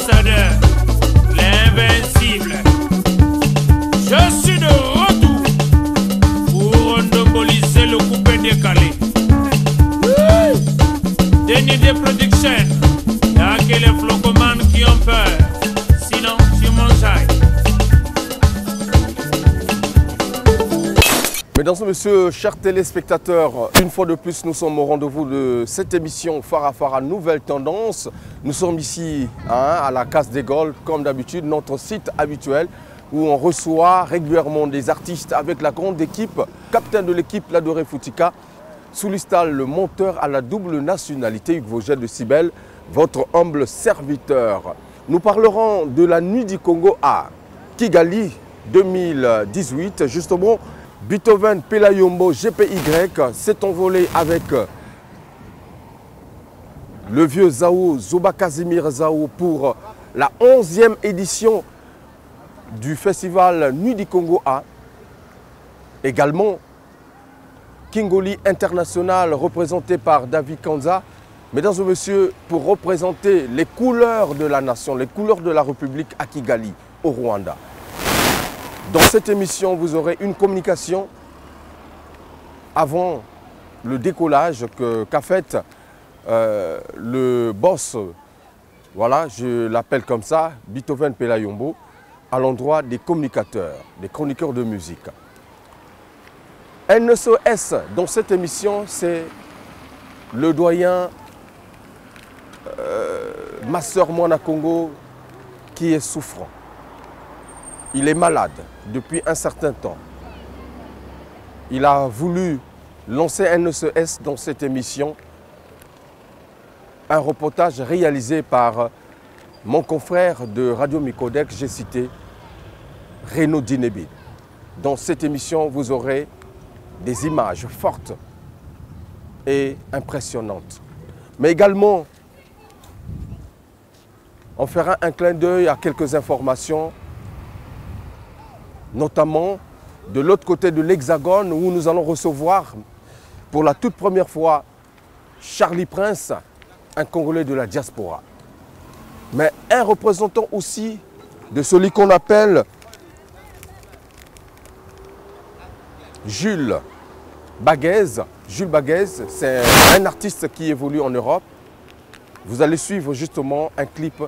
l'ambassadeur, l'invincible. Je suis de retour pour endoboliser le coupé décalé. Dernier des productions, y'a que les flocomanes qui ont peur. Sinon, tu mangeailles. Mesdames et messieurs, chers téléspectateurs, une fois de plus, nous sommes au rendez-vous de cette émission Fara Fara Nouvelle Tendance. Nous sommes ici à la Case des Gaules, comme d'habitude, notre site habituel où on reçoit régulièrement des artistes avec la grande équipe, capitaine de l'équipe, l'Adoré Foutika, Soulistal, le monteur à la double nationalité, Hugues Vogel de Cibel, votre humble serviteur. Nous parlerons de la Nuit du Congo à Kigali 2018, justement. Beethoven Pelayombo GPY s'est envolé avec le vieux Zao, Zoba Casimir Zao, pour la 11e édition du festival Nuit du Congo A. Également, Kingoli International représenté par David Kanza. Mesdames et messieurs, pour représenter les couleurs de la nation, les couleurs de la République à Kigali, au Rwanda. Dans cette émission, vous aurez une communication avant le décollage qu'a fait le boss, voilà, je l'appelle comme ça, Beethoven Pelayombo, à l'endroit des communicateurs, des chroniqueurs de musique. NSOS, dans cette émission, c'est le doyen Masseur Mwana Congo qui est souffrant. Il est malade depuis un certain temps. Il a voulu lancer NSES dans cette émission. Un reportage réalisé par mon confrère de Radio Micodec, j'ai cité Renaud Dinebi. Dans cette émission, vous aurez des images fortes et impressionnantes. Mais également, on fera un clin d'œil à quelques informations, notamment de l'autre côté de l'Hexagone où nous allons recevoir pour la toute première fois Charlie Prince, un Congolais de la diaspora. Mais un représentant aussi de celui qu'on appelle Jules Baguez. Jules Baguez, c'est un artiste qui évolue en Europe. Vous allez suivre justement un clip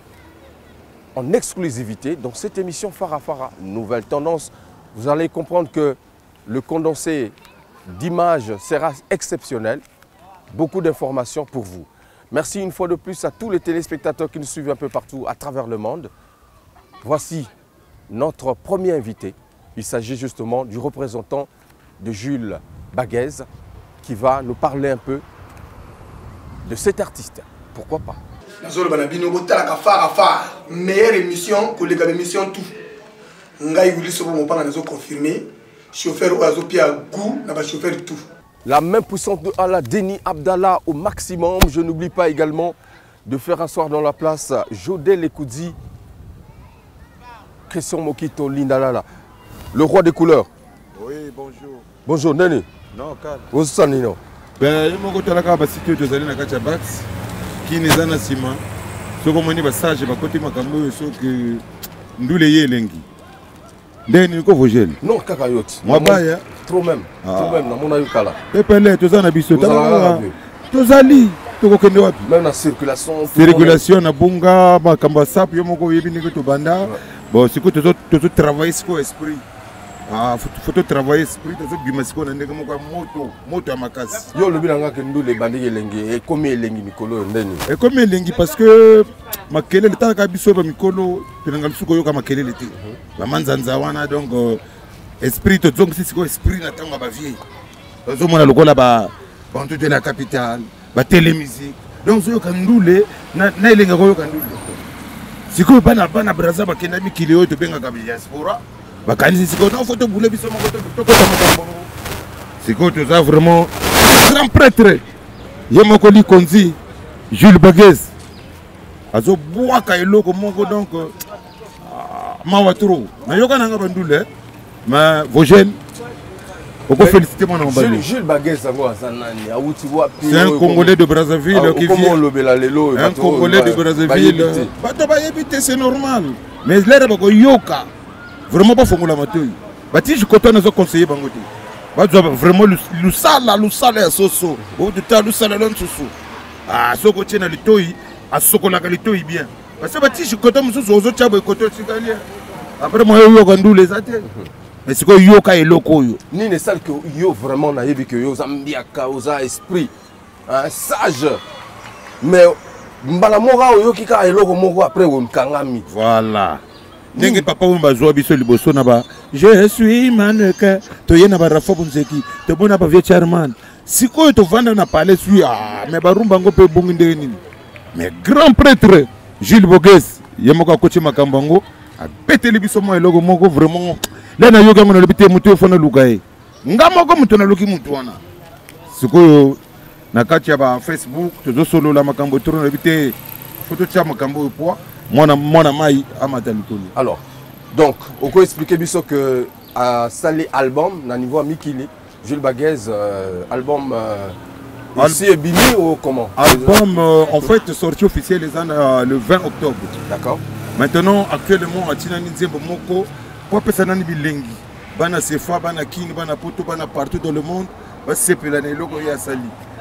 en exclusivité dans cette émission Fara Fara Nouvelle Tendance. Vous allez comprendre que le condensé d'images sera exceptionnel. Beaucoup d'informations pour vous. Merci une fois de plus à tous les téléspectateurs qui nous suivent un peu partout à travers le monde. Voici notre premier invité. Il s'agit justement du représentant de Jules Baguez qui va nous parler un peu de cet artiste. Pourquoi pas? Meilleure émission que les émissions tout. Ngai Willy Sobo mon parent nous confirmé. Chauffeur oiseau pia goût n'a pas chauffeur tout. La main puissante de Allah Denis Abdallah au maximum. Je n'oublie pas également de faire asseoir dans la place Jodel Ekoudi, Christian Mokito Lindalala, le roi des couleurs. Oui, bonjour. Bonjour Nene. Non, calme. Bonjour Nino. Ben, je suis là pour citer deux années dans Kachabat. Qui n'est pas Nassima. Ce qu'on m'a dit, c'est que je côté Makambo, c'est que nous les lengi. Ndeni ko Vogel. Non, Kakayot. Moi, baya. Trop même. Trop même, dans mon ayukala. Et pelé, tous en abisso. Tous ali. Tous au wapi. Même la circulation. Circulation, na bunga, Makamba sap, yomoko yebi nego to banda. Bon, c'est que tout travail, c'est quoi esprit. Ah, faut travailler esprit, tu as bimasiko na ndenge moko moto ya makasi. Yo lobi nanga ke ndule bandi elengi et comme elengi mikolo ndeni. Et comme elengi parce que makele le temps ka biso ba mikolo tenanga bisuko yo ka makele le te. Ba manzanza wana donc esprit to donc c'est quoi esprit na tanga ba vie. Zo mona lokola ba bantu de la capitale, ba télé musique. Donc zo ka ndule na elenga ko yo ka ndule. Siko bana braza ba kenda mikili yo to benga ka diaspora. C'est vraiment grand prêtre. Yemokoli Konzi, Jules Baguez. Azo boaka eloko moko donc mawatro. Na yoka nanga bandule, ma Vogel Oko féliciter mon emballé. Jules Baguez C'est un Congolais de Brazzaville qui vient. Un Congolais de Brazzaville. Bato ba yebite c'est normal. Mais l'air ba ko yoka. Vraiment pas fongola matoyi. Bati je content nazo conseiller bango te. Bato vraiment lu sala ya soso. O de ta lu sala lon soso. Ah soko tena litoyi, asokola ka litoyi bien. Parce que bati je content mususu ozo tshabo ekoto tsikali. Après moi yo ko ndule zate. Mais c'est quoi yoka et loko yo? Ni ne sal que yo vraiment na yebi que yo zambiaka oza esprit sage. Mais mbala mora yo kika eloko moko après wo mkangami. Voilà. Ndenge papa wumba zo biso liboso na ba je suis mannequin to yena ba rafo bunzeki to bona ba vie charman. Siko to vanda na palais suis mais ba rumba ngo pe bongi ndenge nini. Mais grand prêtre Jules Baguez yemoka kochi makambango a pété biso mo eloko moko vraiment. Là na yoga ngona lebite mutu fona lukae ngamoko mutu na luki mutu wana sikoyo na kati ya ba Facebook tozo solo la makambo toro na lebite photo cha makambo poa mona mai amata likolo. Alors donc on peut expliquer biso que à salé album na niveau Mikili Jules Baguez album aussi est bini ou comment? Album en fait sorti officiel le 20 octobre. D'accord. Maintenant actuellement à Tinani Nzembo moko personne bilingue, bana sefa, bana kini, bana poto, bana partout dans le monde, c'est pelane logo ya sali.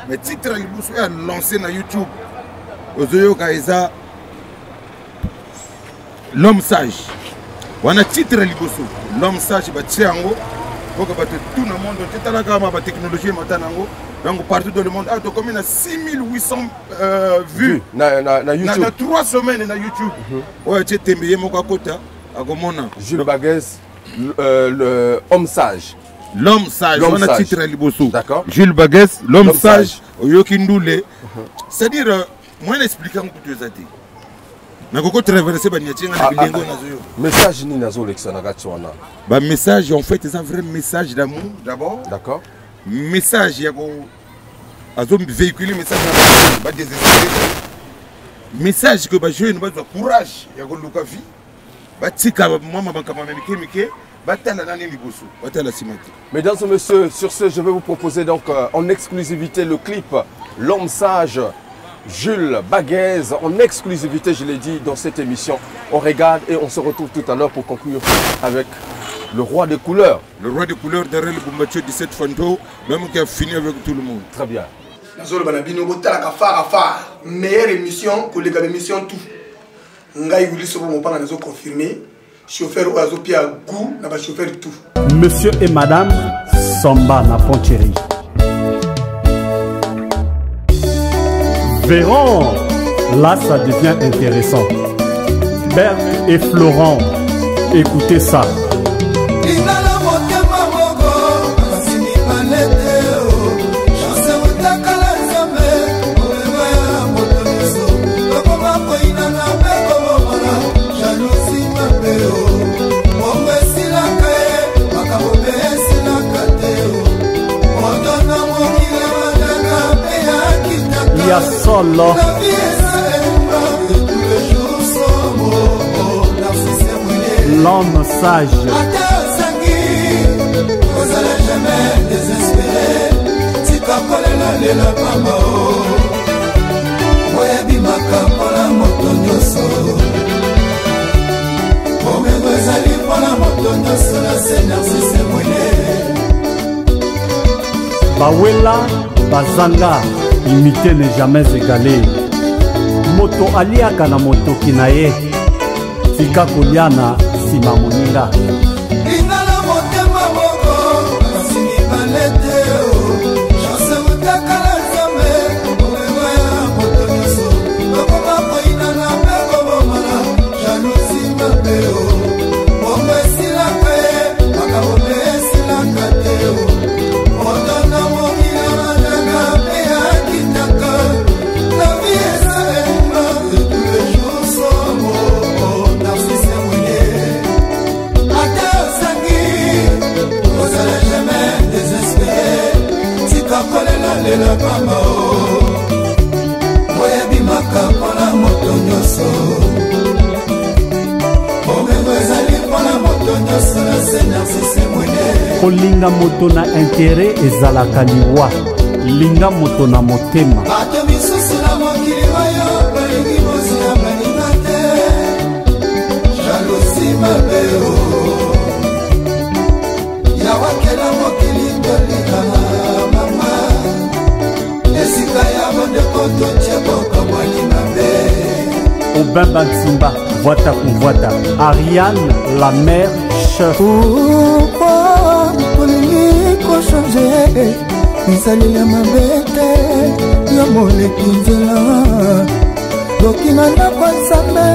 Mais titre libuso ya lancé na YouTube. Ozoyo kaeza l'homme sage. Wana titre libuso, l'homme sage ba tiango, pour que tout le monde tala kama ba technologie matanango. Donc partout dans le monde, donc comme il y a 6800 vues na YouTube. Na 3 semaines na YouTube. Ouais, tu t'es mis mon kakota. Jules Baguez, l'homme sage. L'homme sage, on a titre liboso. D'accord. Jules Baguez, l'homme sage, Oyokindoule. C'est-à-dire, moi j'explique un peu de ça. Mais quand tu traverses, message ni nazo lexanagatswana. Bah message en fait c'est un vrai message d'amour d'abord. D'accord. Message yako azo véhiculer message ba désespéré. Message que ba jeune ba courage yako luka vie. Mesdames et messieurs, sur ce, je vais vous proposer donc en exclusivité le clip L'homme sage, Jules Baguez, en exclusivité, je l'ai dit, dans cette émission. On regarde et on se retrouve tout à l'heure pour conclure avec le roi des couleurs. Le roi des couleurs derrière le Bumbacho 17 Fanto, l'homme qui a fini avec tout le monde. Très bien. Meilleure émission que les émissions tout. Ngai Willy Sobo Mopanga nazo confirmé chauffeur oazo pia goût na ba chauffeur tout. Monsieur et madame Samba na Poncherie. Véron, là ça devient intéressant. Berthe et Florent, écoutez ça. Solo l'homme sage. Bawela Bazanga, imiter n'est jamais égalé. Moto aliaka na moto kinaye, tika koliana sima moninga. Mpona moto nyonso na se narcisse mwene kolinga moto na intérêt ezalaka liwa linga moto na motema bato misusu na mokili oyo balingi bozia baninga te jalousie mabe yawakela mokili tolingana mama esika ya bandeko totyeboka mwali mabe Obimba Nsimba, Voita Convoita, Ariane, la mère, chef. Pourquoi polémique changer Isali ya mabete ya moleki nzela Dokina kwa nsambe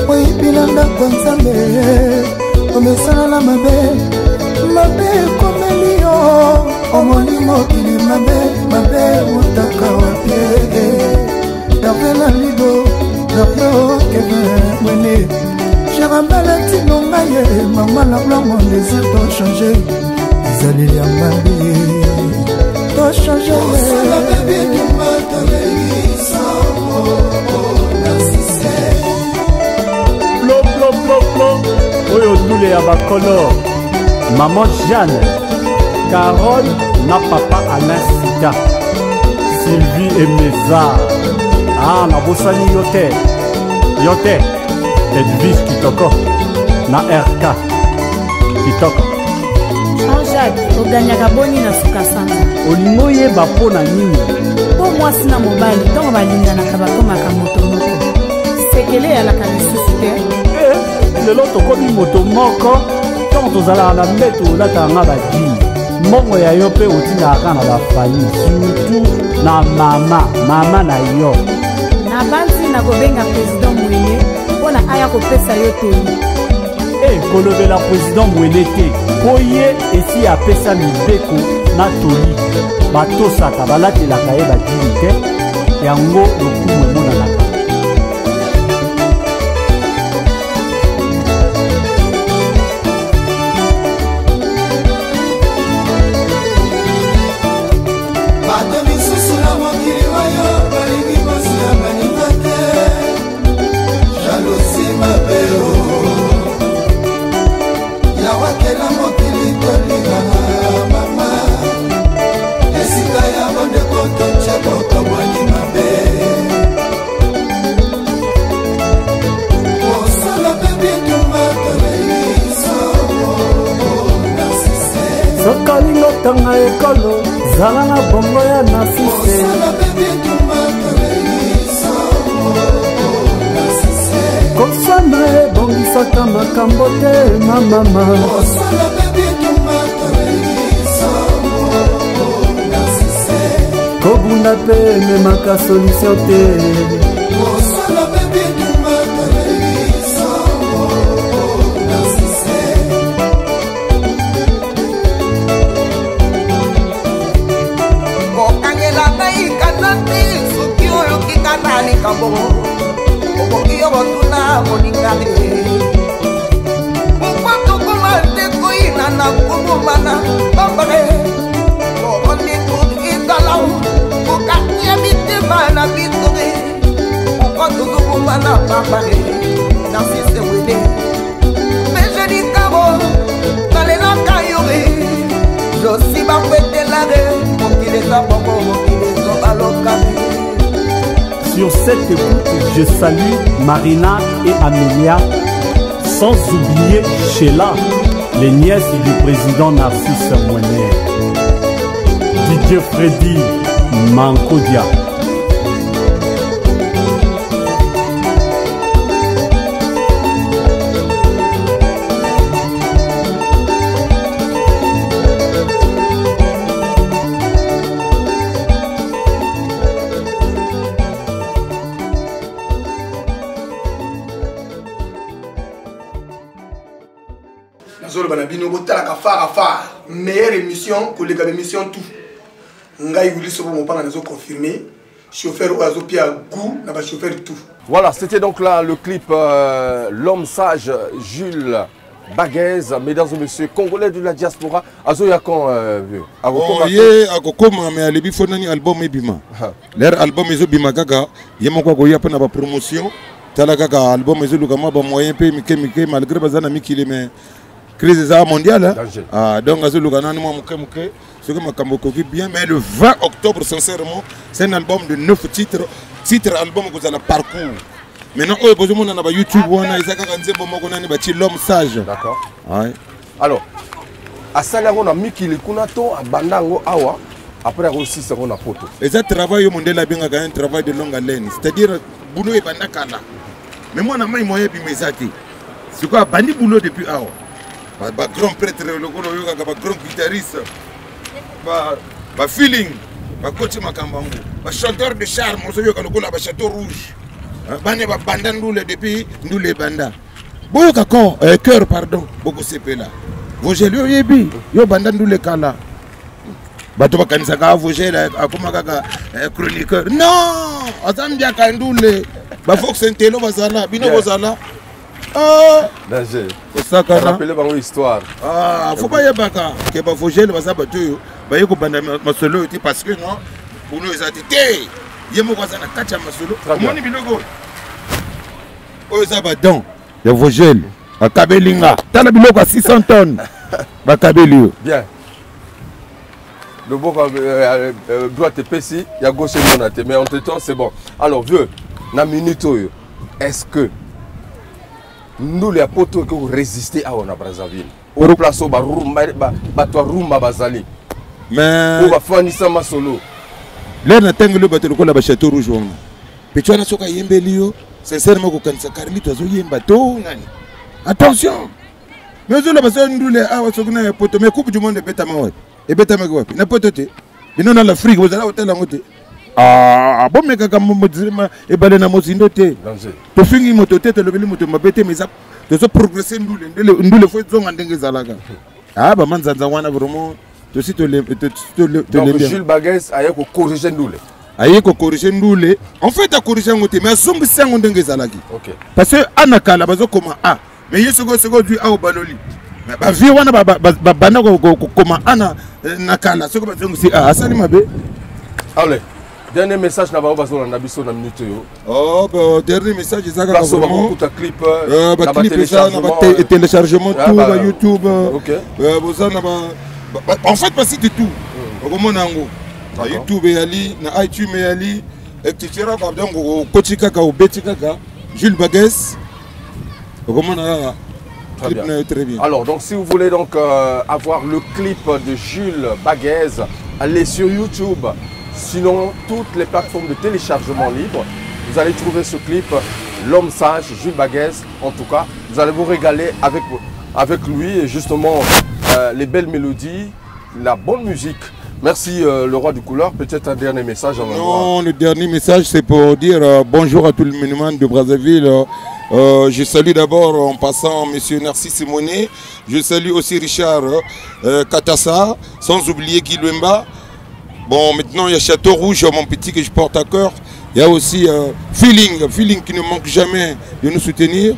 Oipina kwa nsambe Omesana la mabe komelio Omoni mokili mabe utaka wapie Davena lido Davena keve mwene Chérambala tino ngaye Maman la blanc mon désir doit changer Isali ya mabete doit changer. La bébé du matin, Oyo Ndoulé ya bakolo Maman Jeanne Carole na papa Alain Sita Sylvie et Mézard Ah na bosani yote Edwige Kitoko na RK Kitoko Jean-Jacques oganyaka boni na suka sanza olingo yeba mpo na nini mpo mwasi na mobali ntongo balinganaka bakomaka moto moko sekele eyalaka lisusu te lelo tokomi moto moko ntongo tozalaka na mbeto olataka nga badini mbongo ya yo mpe otindaka na bafamille surtout na mama na yo na banzi na kobenga président Mwene mpo na aya kopesa yo toli kolobela président Mwene te po ye esi apesa mibeko na toli batosaka balatelaka ye badini te yango lokumu emonanaka bato misusu na mokili oyo balingi bozia baninga te jalousie mabeo yawakela mokili tolingana mama esika ya bandeko totyeboka mwali mabe osala bebi tumatoleiso nasise sokalingo tanga ekolo zala na bongo ya nasise osala bebi tumatoleiso nasise kosana ebongisaka makambo te mamama osala bebi tumatoleiso nasise kobunda mpe ememaka solution te osala bebi tumatoleiso nasise kokangela ngai kata te soki oyokika na likambo okoki yo botuna moningane mokwa tokoma te koyina na kobomana bambare oondekokikala kokatia mitema na bitore mokwa tokobomana bambare Narcisse Wele mejelikaro nalelaka yore josi bakwetelare mokili eza bongo mokili ezobalokami. Sur cette écoute, je salue Marina et Amélia, sans oublier Sheila, les nièces du président Narcisse Mwene. Didier Freddy Mankodia. meilleure émission que les émissions tout. Ngai Willy Sobo Mopanga nous a confirmé. Chauffeur ou Azopia Gou, n'a pas chauffeur tout. Voilà, c'était donc là le clip L'homme sage Jules Baguez, mesdames et messieurs, congolais de la diaspora. Azo Yakon, Akokoma, mais Alibi Fonani album Ebima. Leur album est Bima Gaga, Yamako Goya pour la promotion. Talagaga, album est le Gama, moyen Mike, malgré Bazana Mikile, mais crise mondiale. Donc, ce que ma bien, mais le 20 octobre, sincèrement, c'est un album de 9 titres. Titre album que vous allez parcours. Maintenant, on a YouTube, on a l'homme sage. D'accord. Alors, à Salago, on a mis qu'il y a Bandango Awa. Après aussi, c'est un photo. Et ça, travail au monde, c'est un travail de longue haleine. C'est-à-dire, boulot est bandakala. Mais moi, je suis moyen de me c'est quoi, bandi boulot depuis Awa. Grand prêtre, grand guitariste, feeling, coach Makambango, chanteur de charme, on château rouge. Bande bandandoule depuis nous les bandas. Boyo kako, cœur, pardon, beaucoup c'est là. Vogel, yo yebi, yo bandandoule kala. Bato bakanisaka Vogel akomaka chroniqueur. Non, azambia kandoule. Ba Fox Entelo bazala, bino bazala. Danger. Ça qu'on rappelle une histoire. Faut pas y baka que ba Vogel bazaba to ba yeko banda masolo oti parce que non, pour nous ezatité. Yemo bazana kacha masolo. Moni bilogo. Ozaba don. Ya Vogel, à Kabelinga. Tala bilogo à 600 tonnes. Ba Kabelio. Bien. Le bon doit te péci, il y a gauche et monate, mais entre temps c'est bon. Alors, vieux, na minute, est-ce que nous les potos qui ont résisté à on a Brazzaville, au place au Rumba Bazali, mais on va faire un sama solo. Là, on a tangué le bateau de château rouge. Mais tu as un soka yembelio, sincèrement, quand ça carlito, tu as un bateau. Attention! Mais on a besoin de nous les avoir potos, mais coupe du monde de Betamawa. Et Betamawa, n'importe quoi. Mais non, dans l'Afrique, vous allez au hôtel en côté. Ah, bon, mais quand on et balena mozindo te. To fingi moto te le beli moto mabete mais ça de se progresser nous le faut zonga ndenge zalaga. Ah ba manzanza wana vraiment to si to le donc Jules Baguès a ko corriger ndule. Aye ko corriger ndule. En fait à corriger ngote mais zonga sango ndenge zalagi. OK. Parce que anakala bazo koma ah mais yeso go du a baloli. Ba vie wana ba bana ko koma ana nakala soko bazonga si ah asali mabe. Allez. Dernier message na bao bazo na biso na minute yo. Oh bah dernier message ça ka vraiment ta clip na téléchargement tout ba YouTube. OK. En fait pas c'est tout. Okomona ngo. Na YouTube yali na iTunes yali etc. donc kotika ka obetika ka Jules Baguès. Okomona très bien. Alors donc si vous voulez donc avoir le clip de Jules Baguès, allez sur YouTube. Sinon, toutes les plateformes de téléchargement libre, vous allez trouver ce clip, L'homme sage, Jules Baguès. En tout cas, vous allez vous régaler avec lui et justement les belles mélodies, la bonne musique. Merci le roi du couleur. Peut-être un dernier message. Non, le dernier message c'est pour dire bonjour à tout le monde de Brazzaville. Je salue d'abord en passant M. Narcisse Simonet. Je salue aussi Richard Katassa, sans oublier Guy Luemba. Bon, maintenant, il y a Château Rouge, mon petit, que je porte à cœur. Il y a aussi Feeling qui ne manque jamais de nous soutenir.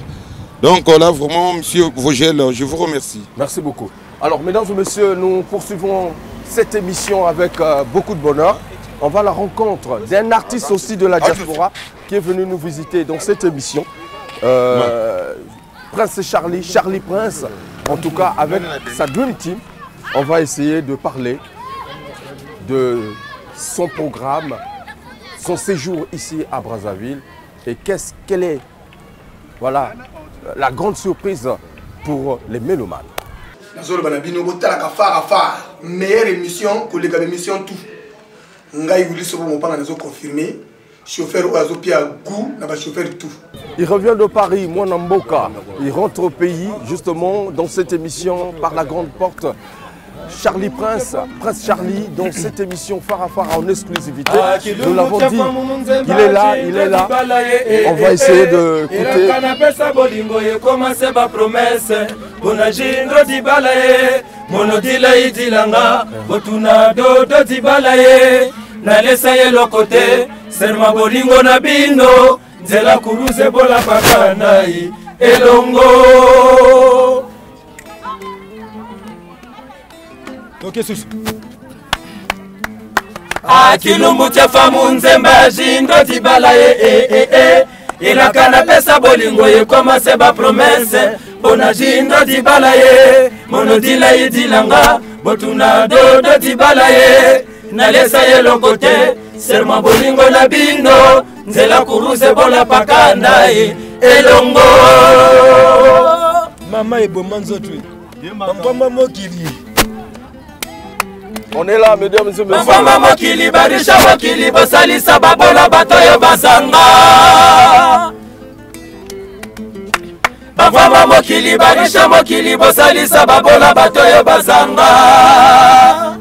Donc là, vraiment, monsieur Vogel, je vous remercie. Merci beaucoup. Alors, mesdames et messieurs, nous poursuivons cette émission avec beaucoup de bonheur. On va à la rencontre d'un artiste aussi de la diaspora qui est venu nous visiter dans cette émission. Prince Charlie Prince, en tout cas avec sa Dream Team. On va essayer de parler de son programme, son séjour ici à Brazzaville et quelle est voilà, la grande surprise pour les mélomanes. Meilleure émission que les émissions tout. Confirmé. Chauffeur Oazopia Gou, chauffeur tout. Il revient de Paris, Mwanamboka. Il rentre au pays justement dans cette émission par la grande porte. Charlie Prince Charlie, dans cette émission phare en exclusivité. Nous l'avons dit, il est là. On va essayer de écouter. Akilumbu tia famu nzemba jindo dibala ilakana pesa bolingo ye koma seba promesse pona jindo dibala ye monodila yidilanga botuna dodo dibala ye nalesa ye lokote serma bolingo na bino nzela kuruse bola pakanda ye elongo mama eboma nzoto mama mokili. On est là, mesdames et messieurs. Mama mokili barisha mokili bosalisa babola batoyo basanga. Mama mokili barisha mokili bosalisa babola batoyo basanga.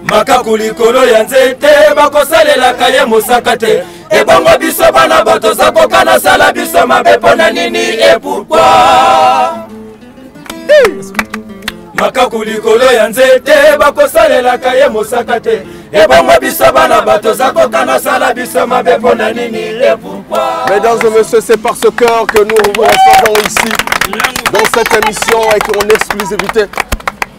Makaku likolo ya nzete bakosalelaka ye mosaka te. Ebongo biso bana bato zakoka na sala biso mabe pona nini et pourquoi? Makaku likolo ya nzete bakosalelaka ye mosaka te. Ebongo biso bana bato zakoka na sala biso mabe pona nini et pourquoi? Mesdames et messieurs, c'est par ce cœur que nous vous recevons ici dans cette émission avec en exclusivité.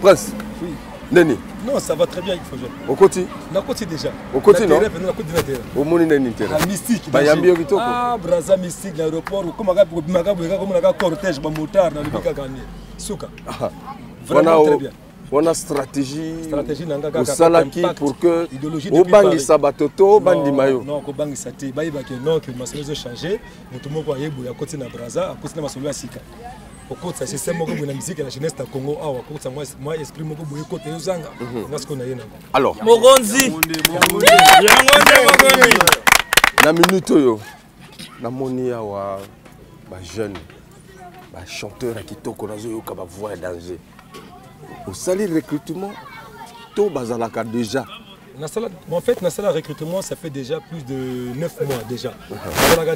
Prince, oui. Neni. Non, ça va très bien, il faut jouer. Au côté? Au côté déjà. Au côté, non? Au monde Neni. Ah, mystique. Ah, Braza mystique, l'aéroport. Comment on cortège, un motard dans le Bika Gagné. Souka. Vraiment très bien. On a stratégie au salaki pour que au bangi sabatoto bandi mayo. Non, au bangi sati. Bah il va que non que ma solution changé. Nous tout le monde voyait bouya côté na Braza, à côté na ma solution sika. Au côté ça système moi la musique et la jeunesse ta Congo. Ah au côté moi esprit moi bouya côté uzanga. Parce qu'on a yéna. Alors. Mogonzi. Na minute yo. Na moni awa ba jeune ba chanteur qui toko na zo yo ka ba voix danger. Au salaire recrutement, tout bazalaka déjà. En fait, dans le recrutement, ça fait déjà plus de 9 mois déjà.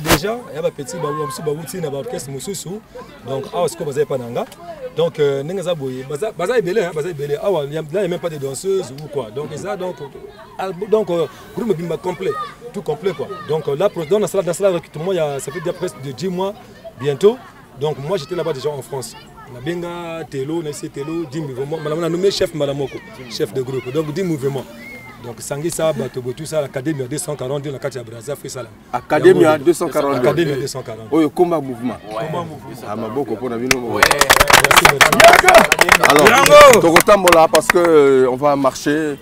Déjà, il y a un petit orchestre donc donc il n'y a même pas de danseuses ou quoi. Donc groupe complet, tout complet quoi. Donc là, dans le recrutement, ça fait déjà presque de 10 mois bientôt. Donc moi j'étais là-bas déjà en France. On a benga Telo, on a essayé Telo, 10 mouvements. On a nommé chef Malamoko, chef de groupe. Donc 10 mouvements. Donc Sangisa, Batobo, tout ça, l'Académie 242, la Katia Braza, fait ça là. Académie 242. Académie 242. Oui, combat mouvement. Combat mouvement. Ah, ma beaucoup pour la vie. Alors, Togotambola, parce que on va marcher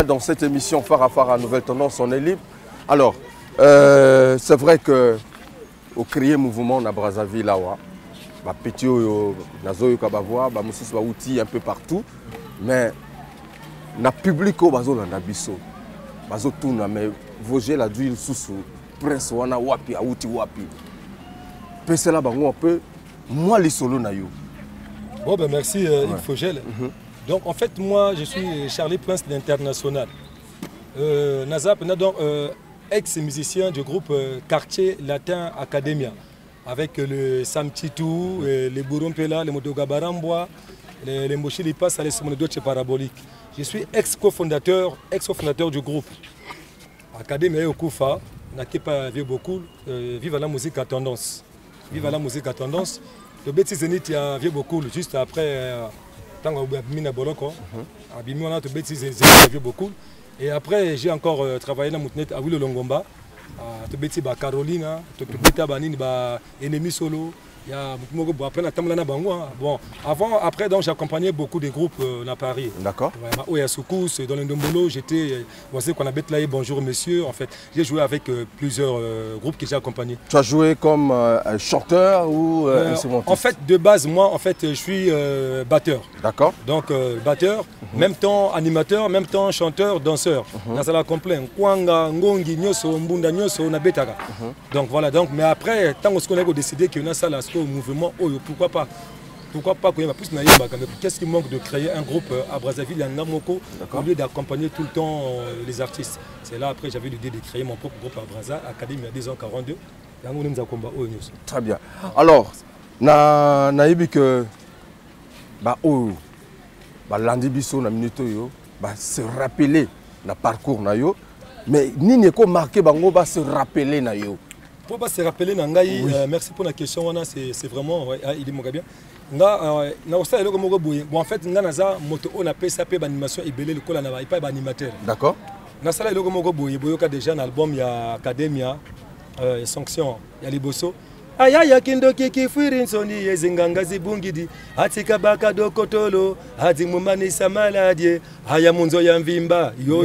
dans cette émission Phare à Phare à Nouvelle Tendance, on est libre. Alors, c'est vrai que au créer mouvement na Brazzaville là, ba petit yo nazo yo kabavoa, ba mususu ba outil un peu partout, mais na public au bazo na biso. Bazo tuna mais voger la d'huile susu prince wana wapi a outil wapi. Pese là bango un peu moi les solo na yo. Bon ben merci Yves Fogel. Donc en fait moi je suis Charlie Prince d'International. Nazap donc ex-musicien du groupe Quartier Latin Academia, avec le Sam Titou, les Bourompela, les Modogabarambois, les Mochilipas, les Somonodoche Parabolique. Je suis ex-cofondateur du groupe Academia Okufa, Nakepa Vieux beaucoup, vive la musique à tendance. Vive la musique à tendance. Le Betty Zenith, il y a Vieux beaucoup, juste après, tant qu'on a mis à Boloko, Abimi, on a Betty Zenith, Vieux beaucoup. Et après, j'ai encore travaillé dans Moutnet à Willow Longomba, à Carolina, à Ennemi Solo. Après, bon, après, j'ai accompagné beaucoup de groupes à Paris. D'accord. Au Yassoukous, dans l'Indombolo, j'étais, voici qu'on a Betlaï, bonjour monsieur. En fait, j'ai joué avec plusieurs groupes que j'ai accompagnés. Tu as joué comme un chanteur ou instrumentiste? En fait, de base, moi, en fait, je suis batteur. D'accord. Donc, batteur, même temps animateur, même temps chanteur, danseur. Dans la complaint, Kwanga, Ngongi, Nyoso, Mbunda, Nyoso, Nabetaka. Donc voilà, donc, mais après, tant qu'on a décidé qu'il y a ça, là, au mouvement, pourquoi pas? Pourquoi pas qu'il y ait plus naïba? Qu'est-ce qui manque de créer un groupe à Brazzaville, à Namoko, au lieu d'accompagner tout le temps les artistes? C'est là après j'avais l'idée de créer mon propre groupe à Brazza, Académie à 10h42. Très bien. Alors, naïbi que lundi biso na minute yo, se rappeler le parcours na yo, mais ni ko marqué bango ba se rappeler na yo. Pour se rappeler Nangaï, merci pour la question. C'est vraiment, il est bien. Bon, en fait, on a appelé ça animation et belé le col n'a pas animateur. D'accord. Dans ça, il y a déjà un album, il y a Academia, il y a Sanction, il y a les Bosso. ayaya kindoki kifwiri nsoni yezinganga zibungidi atika baka dokotolo ati mumanisa maladie aya munzo ya mvimba yo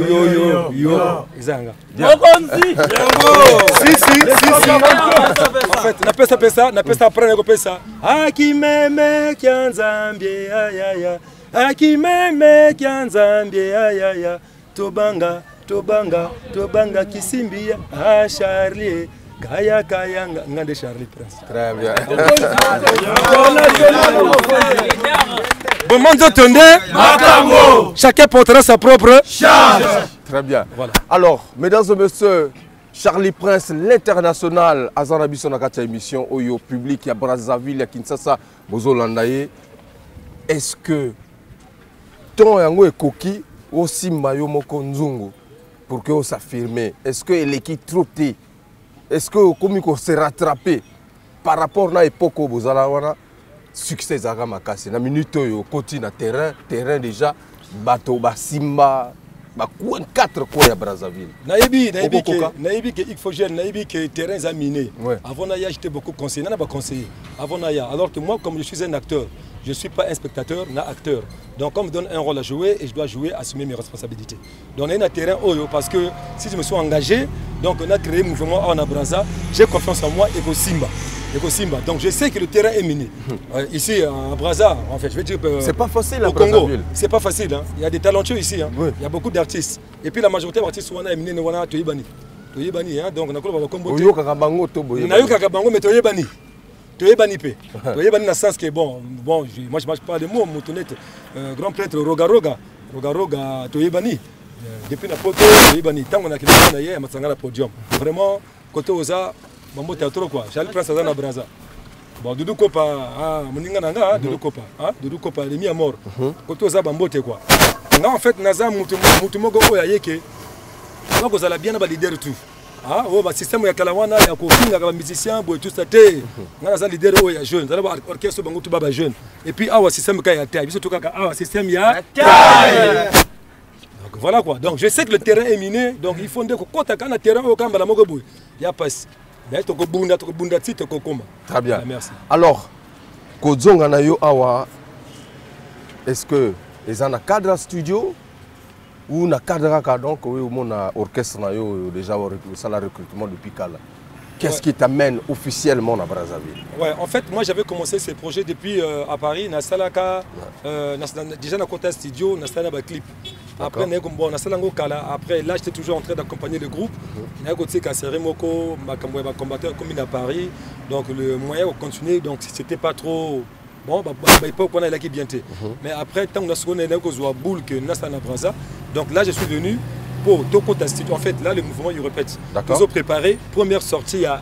izanga mokonzi si en fait na pesa après na pesa akimeme kyanzambie ayaya akimeme kyanzambie ayaya tobanga kisimbia Charlie Kaya ngande Charlie Prince. Très bien. Bon monde attendez. Makambo. Chacun portera sa propre charge. Très bien. Voilà. Alors, mesdames et messieurs, Charlie Prince, l'international, Azanabiso Nakata émission, Oyo public, à Brazzaville, à Kinshasa, Bozolandaye. Est-ce que ton yango est coquille aussi mayo moko nzungu pour que on s'affirme? Est-ce que l'équipe trotté? Est-ce que comme on s'est rattrapé par rapport à l'époque où vous avez succès à Makasi? Na minute yo côté na terrain déjà bateau basimba bakouen 4 quoi à Brazzaville. Naïbi que il faut gêner naïbi que terrain a miné. Avant Naya j'étais beaucoup conseillé, n'a pas conseillé. Avant Naya, alors que moi comme je suis un acteur, je ne suis pas un spectateur, mais un acteur. Donc, on me donne un rôle à jouer et je dois jouer, assumer mes responsabilités. Donc, on a un terrain Oyo parce que si je me suis engagé, donc on a créé le mouvement en Abraza, j'ai confiance en moi et au Simba. Donc, je sais que le terrain est miné. Ici, à Braza, en fait, je vais dire. C'est pas facile à au Congo. C'est pas facile. Hein. Il y a des talentueux ici. Hein. Oui. Il y a beaucoup d'artistes. Et puis, la majorité des artistes sont miné dans Toyibani. Donc, on a quoi Combo. Oyo Kakabango, Oyo Kakabango, mais Toyibani. Toyebani pe. Toyebani na sens que moi je marche pas de mots, Moutonette, grand prêtre Roga Toyebani. Depuis na poto Toyebani, tant on a qu'il y a hier Matsanga la podium. Vraiment côté oza, mambo théâtre quoi. Charlie Prince na Braza. Bon Doudou Kopa, moninga nanga Doudou Kopa les mis à mort. Côté oza bambote quoi. Nga en fait naza mutu moko oya yeke. Nga ko zala bien na ba leader tout. Ah, le système ya kalawana ya kofinga ka musicien boy tout ça té. Ngana za leader o ya jeune, za ba orchestre bango tout baba jeune. Et puis awa système ka ya taille, biso to kaka awa système ya taille. Donc voilà quoi. Donc je sais que le terrain est miné, donc il faut ndeko kota kana terrain o kamba la moko boy. Ya passe. Mais to ko bunda ti to ko koma. Très bien. Merci. Alors, Kozonga na yo awa, est-ce que les en a cadre studio ou na cadre donc mon orchestre na yo déjà ça la recrutement depuis Kala. Qu'est-ce qui t'amène officiellement à Brazzaville? Ouais, en fait moi j'avais commencé ces projets depuis à Paris na salaka déjà na côté studio na salaka clip. Après na salango Kala, après là j'étais toujours en train d'accompagner le groupe. Na côté Kasseré Moko, makambo ba combattant comme à Paris. Donc le moyen de continuer donc c'était pas trop bon l'époque on a là qui bien été. Mais après tant on a sonné na ko zo boule que na sana Brazza. Donc là, je suis venu pour Toko Studio. En fait, là, le mouvement, il répète. Ils ont préparé, première sortie, il y a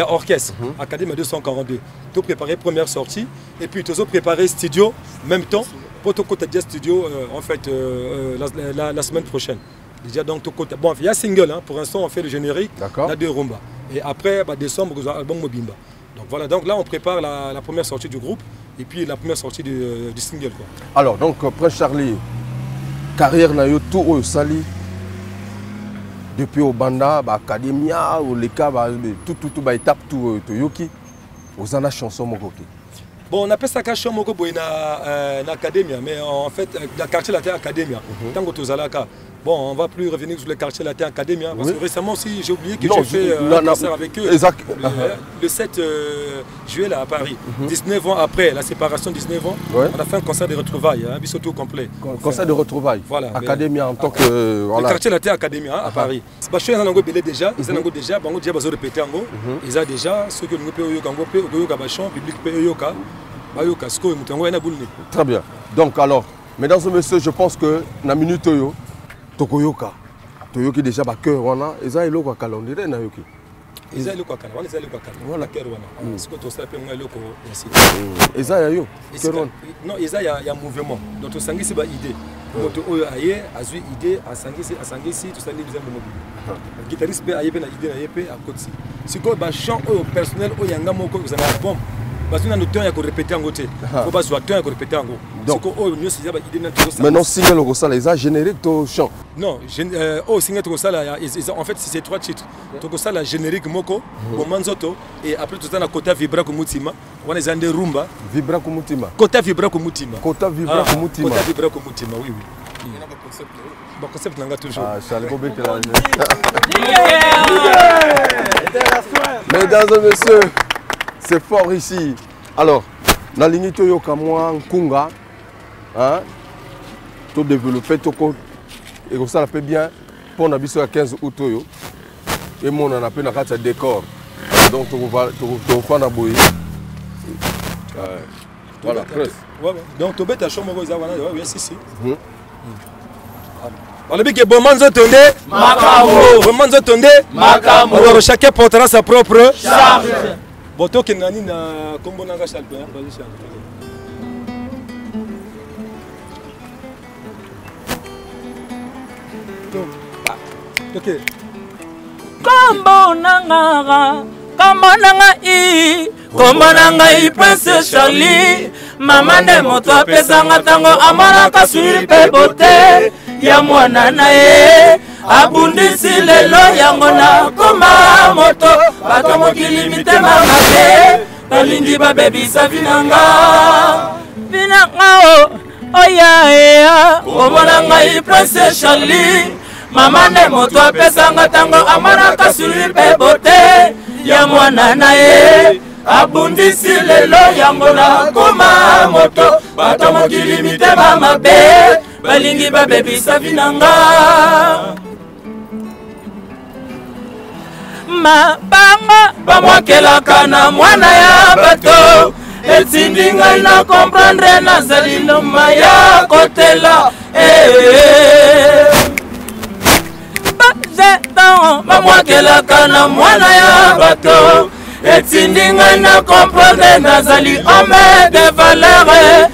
orchestre, Académie 242. Ils ont préparé première sortie. Et puis, ils ont préparé studio, même temps, pour Toko Studio, en fait, la semaine prochaine. Déjà, donc, Toko bon, il y a single, hein. Pour l'instant, on fait le générique, la deux rumba. Et après, décembre, vous avez l'album Mobimba. Donc voilà, donc là, on prépare la première sortie du groupe. Et puis la première sortie du single. Quoi. Alors, donc, Prince Charlie, carrière na yo tout au Sali, depuis au Banda, Academia, au Leka, tout étape, tout Yoki, aux ana chanson Mokoki. Bon, on appelle ça chanson Mokoki na Academia, mais en fait, la quartier latin Academia, tant que tu as bon, on ne va plus revenir sur le quartier latin Academia, parce que récemment aussi, j'ai oublié que j'ai fait un concert avec eux le 7 juillet là, à Paris. 19 ans après la séparation, 19 ans, on a fait un concert de retrouvailles, un bisoto complet. Concert de retrouvailles, voilà, Academia en tant que... Le quartier latin Academia à Paris. Je suis belé déjà, ils ont déjà, ils ont déjà répété, ils ont déjà, ceux qui ont public Très bien. Donc alors, mesdames et messieurs, je pense que na minute yo Tokoyoka. Toyoki déjà ba cœur wana, eza eloko calendrier na yoki. Eza eloko calendrier, eza eloko calendrier. Voilà cœur wana. Ce que to sape moi eloko yasi. Eza ya yo. Cœur wana. Non, eza ya mouvement. Donc to sangisi ba idée. Moto oyo aye azui idée asangisi to sali bizambo mobile. Guitariste pe aye pe na idée na yepe à côté. Si ko ba chant oyo personnel oyo yanga moko za album. parce que nous avons répété en côté. Il faut pas soit temps à répéter en gros. Donc, maintenant, single au ça les a générique au chant. Non, single au ça en fait c'est 3 titres. Donc ça la générique moko, Bomanzoto et après tout ça la Kota Vibra Kumutima, on est en rumba. Vibra Kumutima. Kota Vibra Kumutima. Kota Vibra Kumutima. Kota Vibra Kumutima, oui. Bon concept n'a toujours. Ah, Charlie Bobé qui l'a. Mesdames et messieurs, c'est fort ici. Alors, dans ligne Toyo Kamwa Nkunga, hein, tout développé, tout et comme ça, on peut bien pour on a à 15 août Toyo et mon on a pu un décor. Donc, tu vas faire un bouillie. Voilà, presque. Donc, tu vas chambre oui, si. On a dit que Bomanzo Tonde, Makambo. Bomanzo Tonde, Makambo. Alors chacun portera sa propre charge. Bon, toi qui n'as ni na combo nanga chalpe, vas-y chalpe. Ok. Combo nanga, combo nanga I Prince Charlie. Mama ne moto apesanga tango amara kasuri pe bote. Ya mwana na ye abundisi lelo yango na koma moto bato mokili mitema mabe balingi babebisa vinanga oya komona ngai Prince Charlie mama ne moto apesanga tango amara kasuri pe bote ya mwana na ye abundisi lelo yango na koma moto bato mokili mitema mabe balingi babebisa vinanga mabanga bamwakelaka na mwana ya bato etindi ngai na komprendre nazali loma ya kotela bajetan bamwakelaka na mwana ya bato etindi ngai na komprendre nazali homme de valeur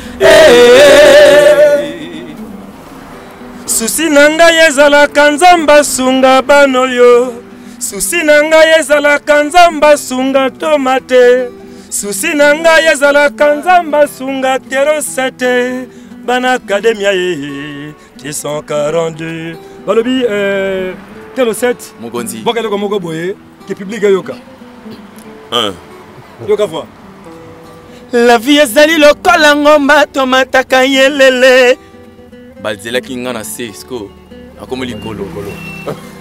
susi na ngai ezalaka nzambe sunga bano yo susi na ngai ezalaka nzambe sunga tomate susi na ngai ezalaka nzambe sunga terosete bana akademia ye T142 balobi terosete mokonzi bokeloko moko boye ke public yoka yoka fois la vie ezali lokola ngomba tomataka yelele balzelaki nga na se sko akomi likolo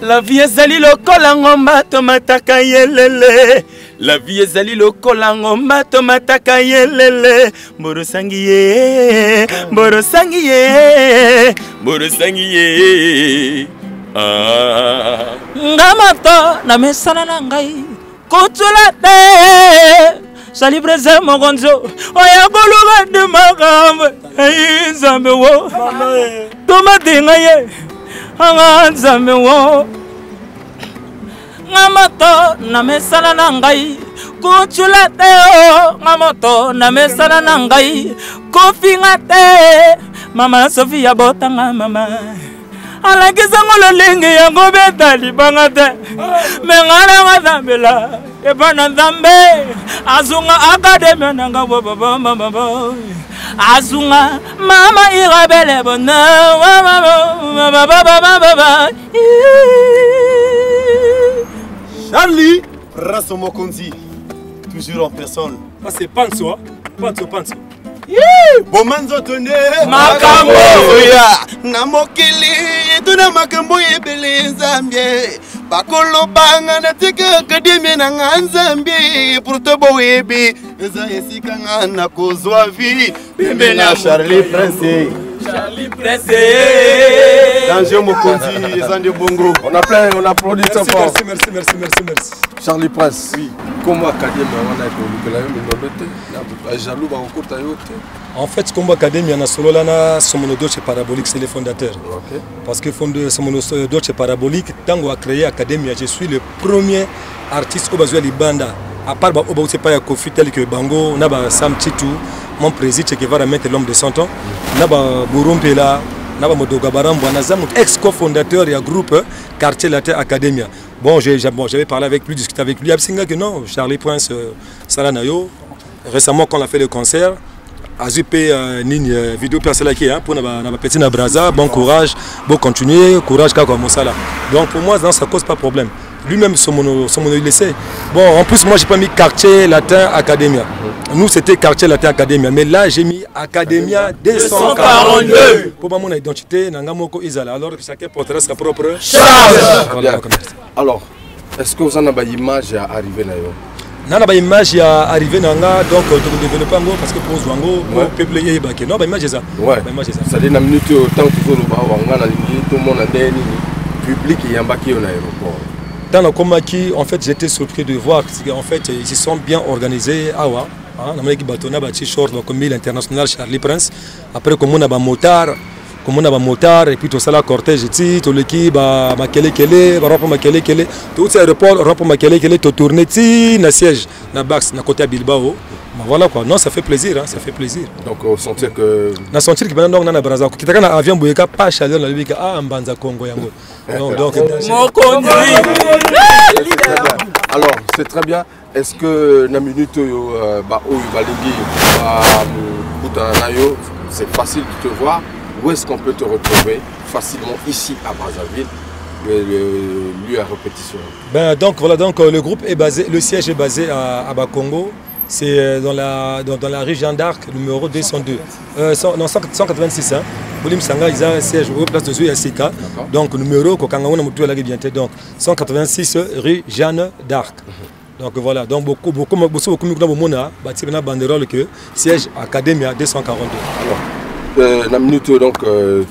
la vie ezali lokola ngomba tomataka yelele la vie ezali lokola ngomba tomataka yelele mborosangi ye mborosangi ye mborosangi ye nga moto na mesana na ngai kutula te sali prese mokonzo oya koluka de makambo nzambe wo tomatenga ye anga nzambe wo nga moto na mesana na ngai kutula te nga moto na mesana na ngai kofinga te mama Sofia botanga mama alakisanga lolenge yango beta libanga te mengana mazambela ebana nzambe azunga akademia nanga baba azunga mama irabele bona Charlie Rasso Mokonzi toujours en personne. Ça c'est Panso, Panso. Bomanzo Tonde Makambo na mokili tuna makambo ebele Zambie bakolo banga na tika akademia na Nzambe pour to boyebi eza esika nga na kozwa vie bembe na Charlie Prince Danger Mokonzi Zande Bongo. On applaudit ça fort. Merci. Charlie Prince, oui. Comment Académie en fait, Combo Académie, il y a Sololana, Somono Dolce Parabolique, c'est le fondateur. Okay. Parce que Somono Dolce Parabolique, Tango a créé Académie, je suis le premier artiste au Bazoué Libanda. À part Obaouté Paya Kofi, tel que Bango, Naba Sam Titou, mon président qui va remettre l'homme de 100 ans, Naba Burumpela, Naba Modogabaram, Wanazam, ex-cofondateur et groupe Quartier Latin Academia. Bon, j'avais parlé avec lui, discuté avec lui, Absinga que non, Charlie Prince, Salanayo. récemment quand on a fait le concert, Azupé Nigne vidéo personnelle qui pour na petit na Braza, bon courage, bon continuer, courage comme Mosala. Donc pour moi ça cause pas problème. Lui-même son mono laissé. Bon en plus moi j'ai pas mis quartier latin academia. Nous c'était quartier latin academia mais là j'ai mis academia 242 pour mon identité nanga moko izala alors que chacun portera sa propre charge. Voilà. Alors est-ce que vous en avez une image à arriver là? Nana ba image ya arrivé nanga donc tu développer ngo parce que pour Zwango pour peuple y baké non ba image ça ouais ba image ça ça dit na minute autant toujours le ba wanga na ligne tout le monde ndeni public yambaki au aéroport dans le Komaki en fait j'étais surpris de voir en fait ils se sont bien organisés awa na maki batona ba t-shirt comme l'international Charlie Prince après comme on a ba motard et puis tout ça la cortège ti to leki ba makele ba ropo makele tout ça aéroport ropo makele to tourner ti na siège na Bax na côté à Bilbao voilà quoi non ça fait plaisir hein, ça fait plaisir donc on sentir que na sentir que maintenant na Braza qui taka na avion boyeka pas chaleur na libika ah mbanza Congo yango donc mon conduit alors c'est très bien est-ce que na minute ba o balingi ba nayo c'est facile de te voir. Où est-ce qu'on peut te retrouver facilement ici à Brazzaville, lieu à répétition? Ben donc voilà donc le groupe est basé, le siège est basé à Bakongo, c'est dans la rue Jeanne d'Arc numéro 202, non 186 hein. Boulim Sanga ils ont un siège au place de Zouya donc numéro Kokangona Moutou la bientôt donc 186 rue Jeanne d'Arc. Donc voilà donc beaucoup de monde bâti une banderole que siège Academia 242. Alors, la minute donc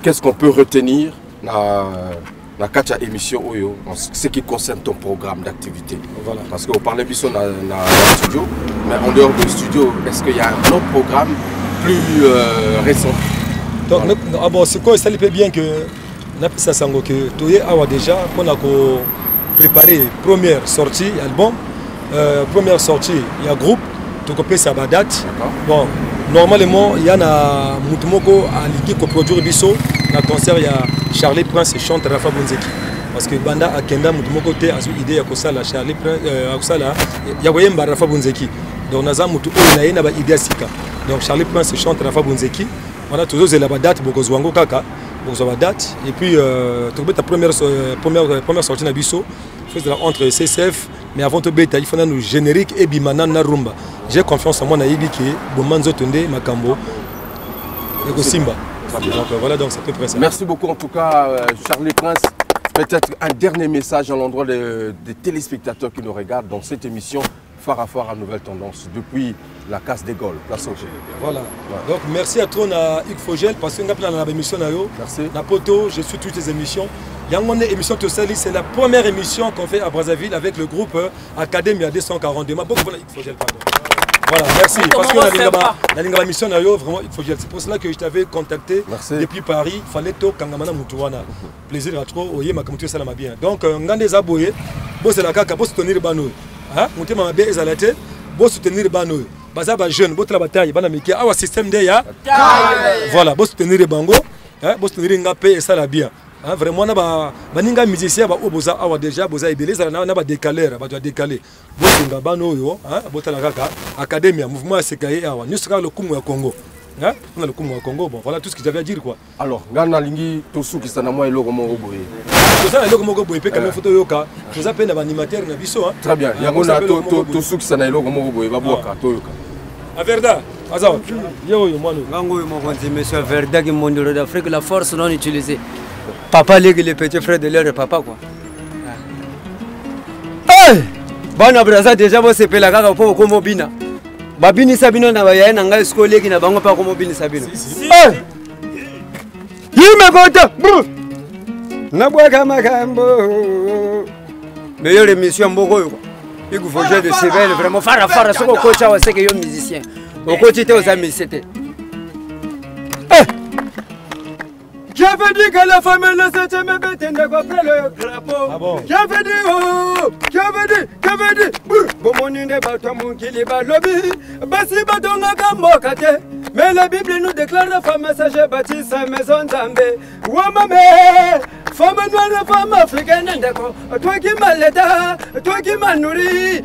qu'est-ce qu'on peut retenir la kacha émission Oyo en ce qui concerne ton programme d'activité. Voilà. Parce qu'on parlait bien dans le studio, mais en dehors du studio, est-ce qu'il y a un autre programme plus récent? Donc voilà. Bon, c'est quoi ça lui fait bien que Napisa Sango que Toye a déjà qu'on a préparé première sortie album, première sortie il y a groupe, tout copier ça va date. Bon. Normalement, il y a un Moutumoko à l'équipe qui produit Bisso. Dans le concert, il y a Charlie Prince et chante Rafa Bunzeki. Parce que Banda Akenda Moutumoko a une idée à la Charlie Prince, il y a Rafa Bunzeki. Donc, Naza Moutumoko a une idée à Sika. Donc, Charlie Prince et chante Rafa Bunzeki. On a toujours la date pour Zwango Kaka. Pour la date. Et puis, tu as première sortie de Bisso. Entre CCF, mais avant de bêta, il faut nous générique et Bimana Narumba. J'ai confiance en moi Naïbi qui est Bomanzo Tunde Makambo et Simba. Donc voilà donc c'est à peu près ça. Merci beaucoup en tout cas Charlie Prince. Peut-être un dernier message à l'endroit des téléspectateurs qui nous regardent dans cette émission Phare à Phare à Nouvelle Tendance depuis la Casse des Gaules, place Auger. Voilà. Donc merci à toi Hugues Fogel parce que nous avons dans l'émission merci. Napoto, je suis toutes les émissions. Yangone émission Tosali, c'est la première émission qu'on fait à Brazzaville avec le groupe Academia 242. Ma beaucoup voilà Hugues Fogel pardon. Voilà, merci. Parce que la mission vraiment Hugues Fogel. C'est pour cela que je t'avais contacté depuis Paris. Il fallait to Kangamana Mutuwana. Plaisir à trop. Oye ma communauté ça m'a bien. Donc ngande zaboye, boss la kaka, boss soutenir bano. Hein? Monter ma bien ezalate, boss soutenir bano. Baza ba jeune, boss la bataille, bana miki awa système de ya. Voilà, boss soutenir bango, hein, boss soutenir ngapé et ça la bien. Hein, vraiment na baninga musicien ba oboza awa déjà boza ibele ça na ba décaler, ba doit décaler. Boss ngabano yo, hein, boss la kaka, académie, mouvement sekaye awa, nous sera le Kumu ya Congo. Hein? On a le Kumu ya Congo. Bon, voilà tout ce que j'avais à dire quoi. Alors, ngana lingi tosu ki sana moi eloko moko boye. Ça eloko moko boye pe comme photo yoka. Nous appelle un animateur na biso hein. Très bien. Yangona tosu ki sana eloko moko boye ba boka to yoka. A Verda, Azao. Yo yo mano. Ngango yo mon monsieur Verda qui monde d'Afrique la force non utilisée. Papa ligue les petits frères de leur papa quoi. Eh! Bana braza déjà vous se pela kaka po ko mobina. Babini Sabino na baya na ngai skole ki na bango pa ko mobini Sabino. Eh! Yime kota. Na bwaka makambo. Meilleure émission mboko yo. Il faut jouer de Cével vraiment fara soko coach wa seke yo musicien. Au coach te aux amis c'était. Eh! J'avais dit que la femme ne s'était même bête après le drapeau. Ah bon? J'avais dit, bon mon inde bateau mon qui les balobi, basi badonga kamokate. Mais la Bible nous déclare la femme sage bâtit sa maison d'ambé. Ouamame, Femme noire, femme africaine, d'accord. Toi qui m'as l'aidé, toi qui m'as nourri.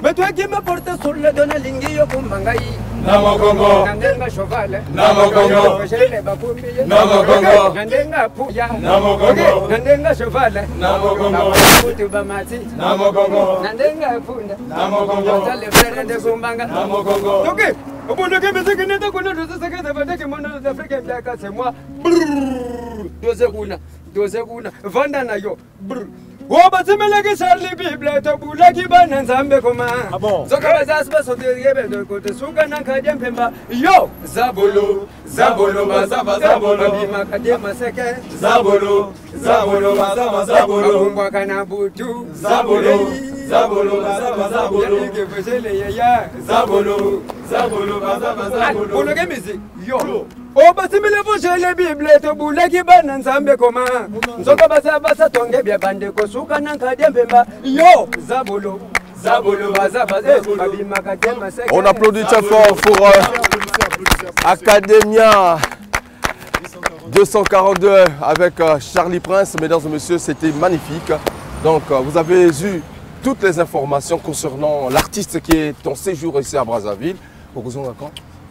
Mais toi qui me portes sur le don lingi yo kumbangai. Namo Congo. Nandenga cheval. Namo Congo. Namo Congo. Nandenga puya. Namo Congo. Nandenga cheval. Namo Congo. Bamati. Namo Congo. Nandenga punda. Namo Congo. Tale frère de Kumbanga. Namo Congo. Ok. Au bout de quelques secondes, on a deux secrets de mon Africain, c'est moi. 2 secondes. Vanda na yo. Wabazimeleke Charlie Bible, Tabula Kiban, Zambe Koma. Zokabazas Basso de Côte Sukan, Kadem Pemba. Yo, Zabolo, Bazaba, Zabolo, Makadema Seke, Zabolo, Bazaba, Zabolo, Wakanabutu, Zabolo, Bazaba, Zabolo, Zabolo, Bazaba, Zabolo, Yo. Obasimile fushele Bible tobula kibana nzambe koma nzoka basa tonge bya bande kosuka nankadya mpemba yo Zabolo bazaba babima kadema seke. On applaudit très fort pour Academia 242 avec Charlie Prince. Mesdames et messieurs, c'était magnifique. Donc vous avez eu toutes les informations concernant l'artiste qui est en séjour ici à Brazzaville.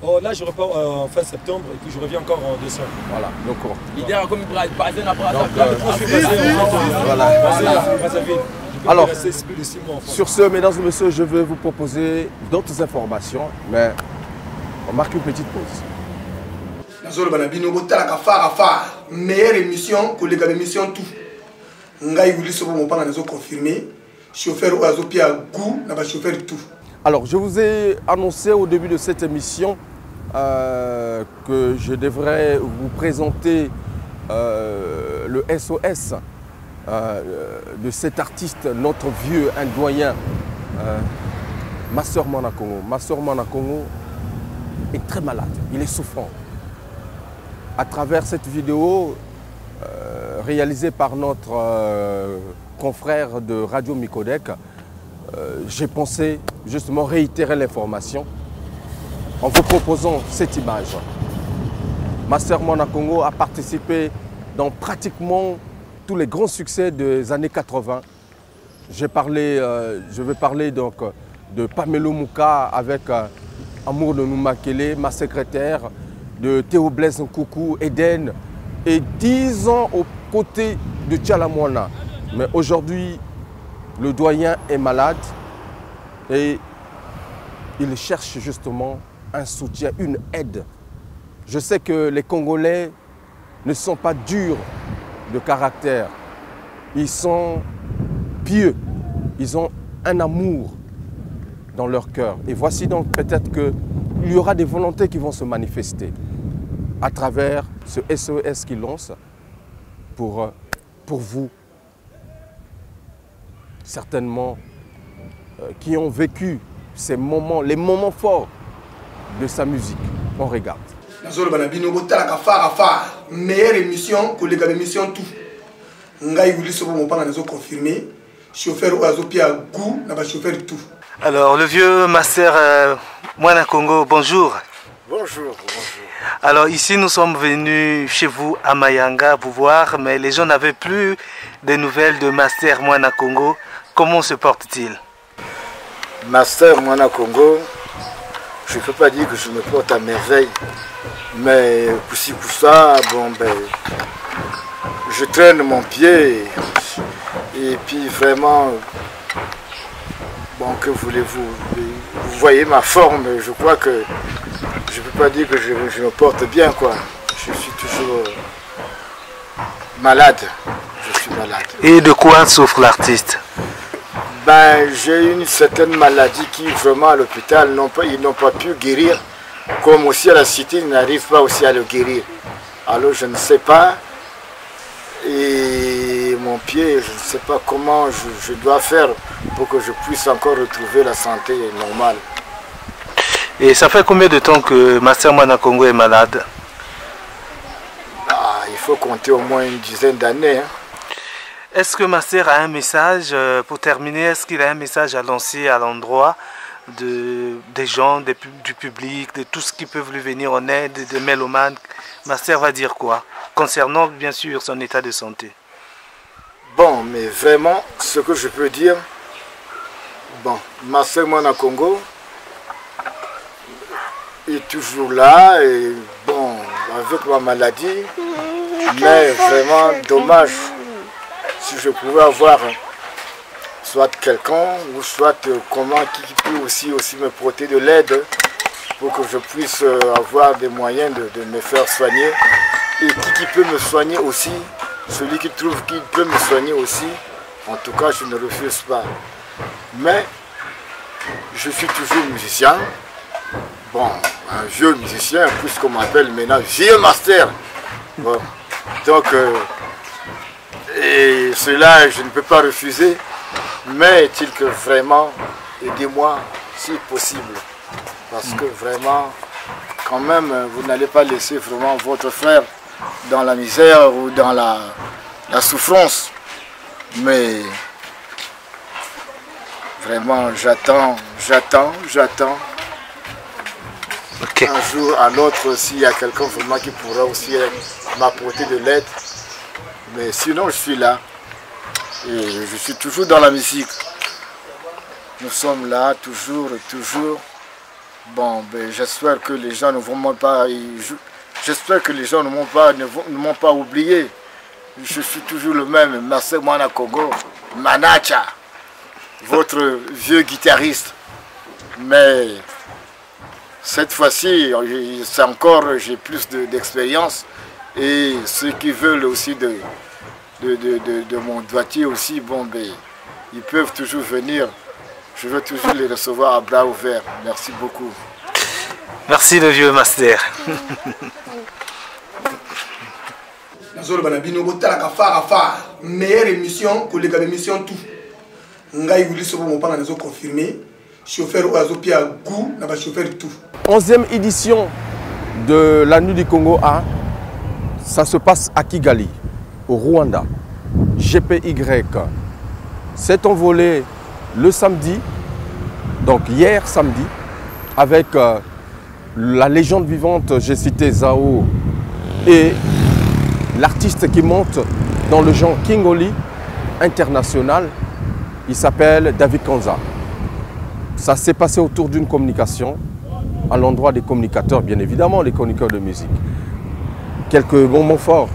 Oh, là, je repars en fin septembre et puis je reviens encore en décembre. Voilà, donc Idéal comme alors, sur ce, mesdames et messieurs, je vais vous proposer d'autres informations, mais on marque une petite pause. Meilleure émission que les émissions tout. Ngai Willy Sobo mon panga nous confirmé. Chauffeur Oazopia Gou n'a pas chauffeur tout. Alors, je vous ai annoncé au début de cette émission que je devrais vous présenter le SOS de cet artiste, notre vieux, un doyen, Master Mwanakongo. Master Mwanakongo est très malade, il est souffrant. À travers cette vidéo réalisée par notre confrère de Radio Micodec, j'ai pensé justement réitérer l'information en vous proposant cette image. Master Mwanakongo a participé dans pratiquement tous les grands succès des années 80. Je vais parler donc de Pamelo Mouka avec Amour de Noumakele, ma secrétaire, de Théo Blaise Nkoukou, Eden, et 10 ans aux côtés de Tchalamwana. Mais aujourd'hui, le doyen est malade et il cherche justement un soutien, une aide. Je sais que les Congolais ne sont pas durs de caractère. Ils sont pieux. Ils ont un amour dans leur cœur. Et voici donc peut-être qu'il y aura des volontés qui vont se manifester à travers ce SOS qu'ils lancent pour vous, certainement, qui ont vécu ces moments, les moments forts de sa musique. On regarde. Meilleure émission que les émissions tout. Ngai Willy Sobo mon panga nous confirmé. Chauffeur Oazopia Gou n'a pas chauffeur tout. Alors le vieux Master Mwanakongo, bonjour. Bonjour. Alors ici nous sommes venus chez vous à Mayanga pour voir, mais les gens n'avaient plus de nouvelles de Master Mwanakongo. Comment se porte-t-il? Master Mwanakongo, je ne peux pas dire que je me porte à merveille, mais pour ça, bon ben, je traîne mon pied et puis vraiment, bon, que voulez-vous, vous voyez ma forme, je crois que je ne peux pas dire que je me porte bien, quoi. Je suis toujours malade, je suis malade. Et de quoi souffre l'artiste? Ben, j'ai une certaine maladie qui vraiment à l'hôpital, ils n'ont pas pu guérir, comme aussi à la cité, ils n'arrivent pas aussi à le guérir. Alors je ne sais pas, et mon pied, je ne sais pas comment je dois faire pour que je puisse encore retrouver la santé normale. Et ça fait combien de temps que Master Mwanakongo est malade? Il faut compter au moins une dizaine d'années. Est-ce que Master a un message, pour terminer, est-ce qu'il a un message à lancer à l'endroit des gens, du public, de tout ce qui peuvent lui venir en aide, des mélomanes? Master va dire quoi? Concernant bien sûr son état de santé. mais vraiment, ce que je peux dire, bon, Marcel Mwana Congo est toujours là, et bon, avec ma maladie, mais vraiment dommage si je pouvais avoir soit quelqu'un, ou soit comment qui peut aussi me porter de l'aide pour que je puisse avoir des moyens de me faire soigner, et qui peut me soigner aussi, celui qui trouve qu'il peut me soigner aussi, en tout cas je ne refuse pas. Mais je suis toujours musicien, bon, un vieux musicien, puisqu'on m'appelle maintenant vieux master. Bon, donc, et cela je ne peux pas refuser, mais est-il que vraiment, aidez-moi si possible, parce que vraiment, quand même, vous n'allez pas laisser vraiment votre frère dans la misère ou dans la souffrance, mais vraiment j'attends. Okay. Un jour à l'autre, s'il y a quelqu'un vraiment qui pourra aussi m'apporter de l'aide, mais sinon je suis là et je suis toujours dans la musique. Nous sommes là toujours. Bon, ben, j'espère que les gens ne vont pas. J'espère que les gens ne m'ont pas oublié. Je suis toujours le même, Marcel Mwana Congo, Manacha, votre vieux guitariste. Mais cette fois-ci, c'est encore, j'ai plus d'expérience. Et ceux qui veulent aussi de mon doigtier aussi, bon, ben, ils peuvent toujours venir. Je veux toujours les recevoir à bras ouverts. Merci beaucoup. Merci le vieux master. Meilleure émission que les émissions tout. Ngai Willy Sobo Mopanga nous confirmé. Chauffeur Oazopia Gou, n'a pas chauffeur tout. 11e édition de la Nuit du Congo A. Ça se passe à Kigali, au Rwanda. GPY. C'est envolé le samedi, donc hier samedi, avec la légende vivante, j'ai cité Zao, et l'artiste qui monte dans le genre Kingoli international, il s'appelle David Kanza. Ça s'est passé autour d'une communication, à l'endroit des communicateurs, bien évidemment, les chroniqueurs de musique. Quelques moments forts,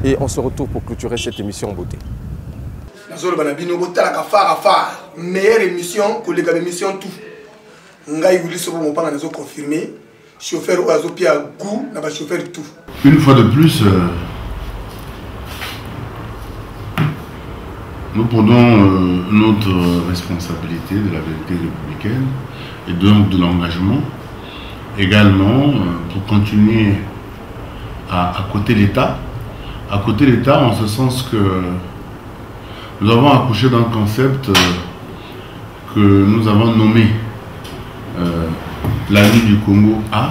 et on se retrouve pour clôturer cette émission en beauté. Meilleure émission que les émissions tout. Ngai Willy Sobo Mopanga nous confirmé. Chauffeur Oazopia Gou, n'a pas chauffeur tout. Une fois de plus, nous prenons notre responsabilité de la vérité républicaine et donc de l'engagement également pour continuer à côté l'État. À côté l'État en ce sens que nous avons accouché d'un concept que nous avons nommé la Nuit du Congo A.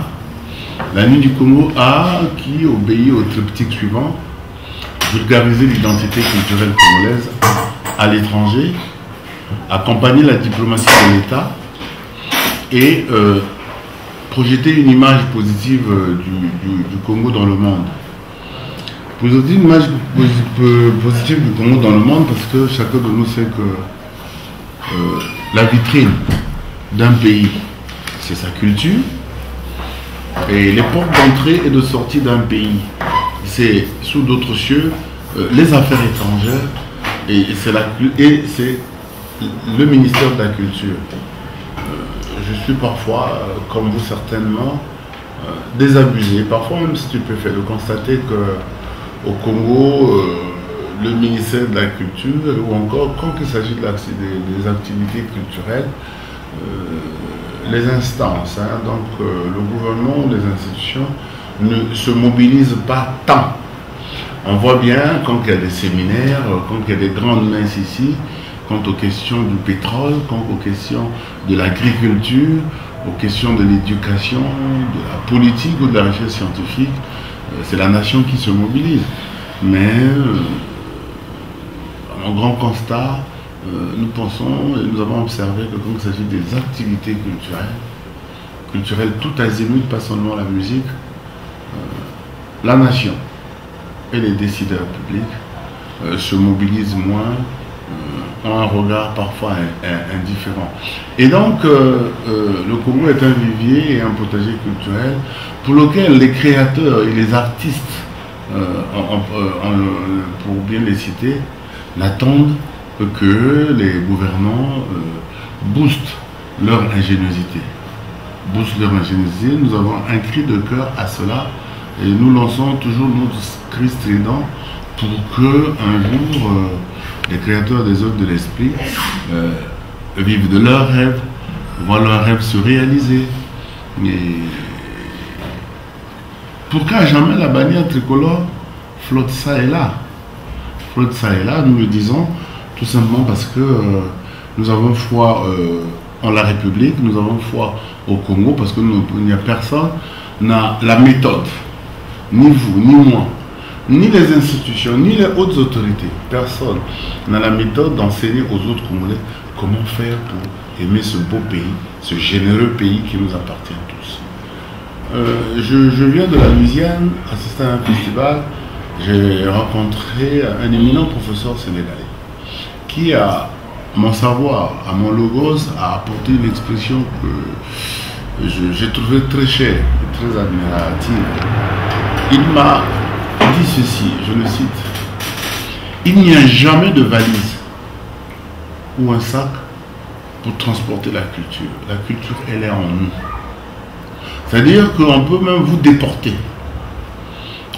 La Nuit du Congo A qui obéit au triptyque suivant: vulgariser l'identité culturelle congolaise à l'étranger, accompagner la diplomatie de l'État et projeter une image positive du Congo dans le monde. Projeter une image positive du Congo dans le monde parce que chacun de nous sait que la vitrine d'un pays, c'est sa culture, et les portes d'entrée et de sortie d'un pays, c'est sous d'autres cieux les affaires étrangères, et c'est le ministère de la Culture. Je suis parfois, comme vous certainement, désabusé, parfois même stupéfait de constater qu'au Congo, le ministère de la Culture, ou encore quand il s'agit des activités culturelles, les instances, donc le gouvernement, les institutions ne se mobilisent pas tant. On voit bien quand il y a des séminaires, quand il y a des grandes messes ici, quant aux questions du pétrole, quant aux questions de l'agriculture, aux questions de l'éducation, de la politique ou de la recherche scientifique, c'est la nation qui se mobilise. Mais en grand constat, nous pensons et nous avons observé que quand il s'agit des activités culturelles tout azimut, pas seulement la musique, la nation et les décideurs publics se mobilisent moins, ont un regard parfois indifférent. Et donc, le Congo est un vivier et un potager culturel pour lequel les créateurs et les artistes, pour bien les citer, n'attendent que les gouvernants boostent leur ingéniosité. Nous avons un cri de cœur à cela et nous lançons toujours notre cri strident pour que un jour les créateurs des œuvres de l'esprit vivent de leurs rêves, voient leurs rêves se réaliser. Et pourquoi jamais la bannière tricolore flotte ça et là? Flotte ça et là, nous le disons tout simplement parce que nous avons foi en la République, nous avons foi au Congo, parce que il n'y a personne n'a la méthode, ni vous, ni moi, ni les institutions, ni les hautes autorités. Personne n'a la méthode d'enseigner aux autres Congolais comment faire pour aimer ce beau pays, ce généreux pays qui nous appartient tous. Je viens de la Louisiane, assister à un festival. J'ai rencontré un éminent professeur sénégalais qui, à mon savoir, à mon logos, a apporté une expression que j'ai trouvée très chère et très admirative. Il m'a dit ceci, je le cite: il n'y a jamais de valise ou un sac pour transporter la culture. La culture, elle est en nous. C'est-à-dire qu'on peut même vous déporter.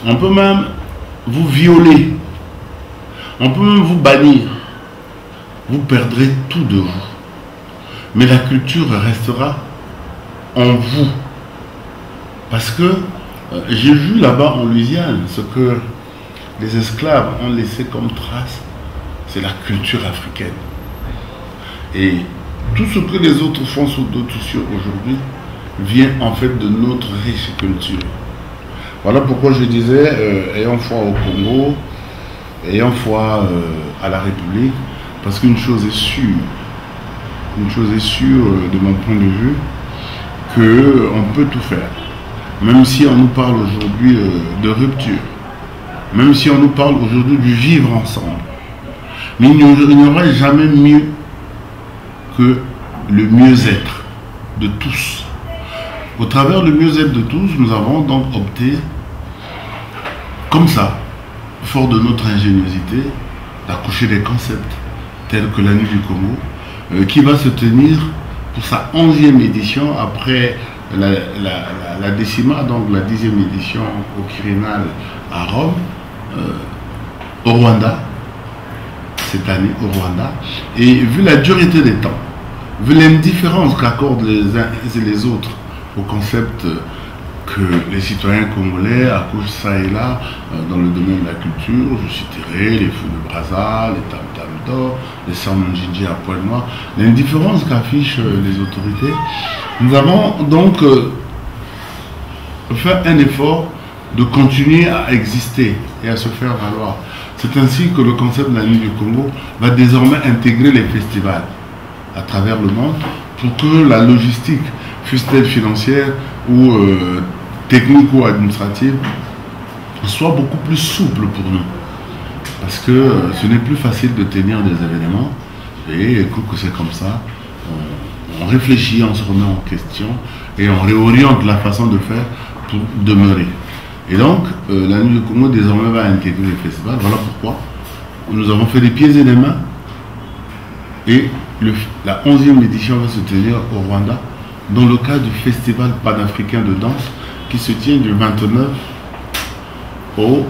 On peut même vous violer. On peut même vous bannir. Vous perdrez tout de vous. Mais la culture restera en vous. Parce que j'ai vu là-bas en Louisiane ce que les esclaves ont laissé comme trace, c'est la culture africaine. Et tout ce que les autres font sous d'autres cieux aujourd'hui vient en fait de notre riche culture. Voilà pourquoi je disais, ayant foi au Congo, ayant foi à la République, parce qu'une chose est sûre de mon point de vue, qu'on peut tout faire. Même si on nous parle aujourd'hui de rupture, même si on nous parle aujourd'hui du vivre ensemble, mais il n'y aura jamais mieux que le mieux-être de tous. Au travers du mieux-être de tous, nous avons donc opté, comme ça, fort de notre ingéniosité, d'accoucher des concepts tels que la Nuit du Congo, qui va se tenir pour sa 11e édition après la décima, donc la 10e édition au Quirinal à Rome, au Rwanda, cette année au Rwanda. Et vu la dureté des temps, vu l'indifférence qu'accordent les uns et les autres au concept que les citoyens congolais accouchent ça et là dans le domaine de la culture, je citerai les feux de Brazza, les tam-tam d'or, les Samonjinji à poil noir, l'indifférence qu'affichent les autorités. Nous avons donc fait un effort de continuer à exister et à se faire valoir. C'est ainsi que le concept de la Nuit du Congo va désormais intégrer les festivals à travers le monde pour que la logistique, fût-elle financière ou technique ou administrative, soit beaucoup plus souple pour nous. Parce que ce n'est plus facile de tenir des événements et que c'est comme ça, on réfléchit, on se remet en question et on réoriente la façon de faire pour demeurer. Et donc, la Nuit du Congo désormais va intégrer les festivals. Voilà pourquoi nous avons fait des pieds et des mains. Et la 11e édition va se tenir au Rwanda dans le cadre du Festival panafricain de danse qui se tient du 29 au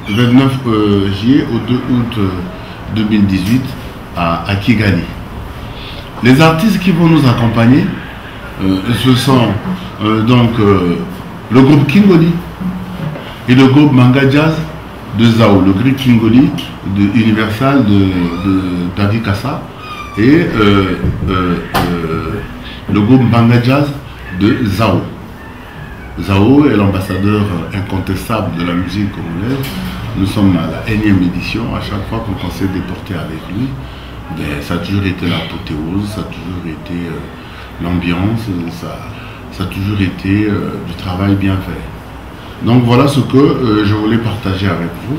29 juillet au 2 août 2018 à Kigali. Les artistes qui vont nous accompagner, ce sont donc le groupe Kingoli et le groupe Manga Jazz de Zao, le groupe Kingoli de Universal de David Kassa et le groupe Manga Jazz de Zao. Zao est l'ambassadeur incontestable de la musique congolaise. Nous sommes à la 1e édition. À chaque fois qu'on s'est déporté avec lui, ça a toujours été l'apothéose, ça a toujours été l'ambiance, ça a toujours été du travail bien fait. Donc voilà ce que je voulais partager avec vous.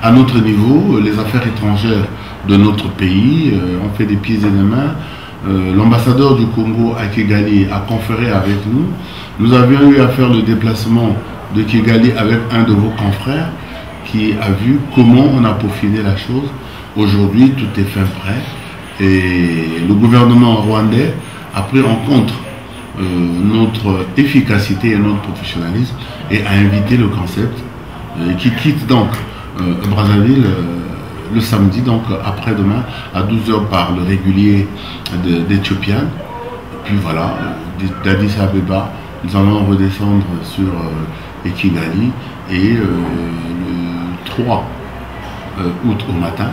À notre niveau, les affaires étrangères de notre pays, on fait des pieds et des mains. L'ambassadeur du Congo à Kigali a conféré avec nous. Nous avions eu à faire le déplacement de Kigali avec un de vos confrères qui a vu comment on a peaufiné la chose. Aujourd'hui, tout est fin prêt. Et le gouvernement rwandais a pris en compte notre efficacité et notre professionnalisme et a invité le concept qui quitte donc Brazzaville le samedi, donc après-demain à 12 h par le régulier d'Ethiopian. Puis voilà, d'Addis Abeba, nous allons redescendre sur Kigali et le 3 août au matin,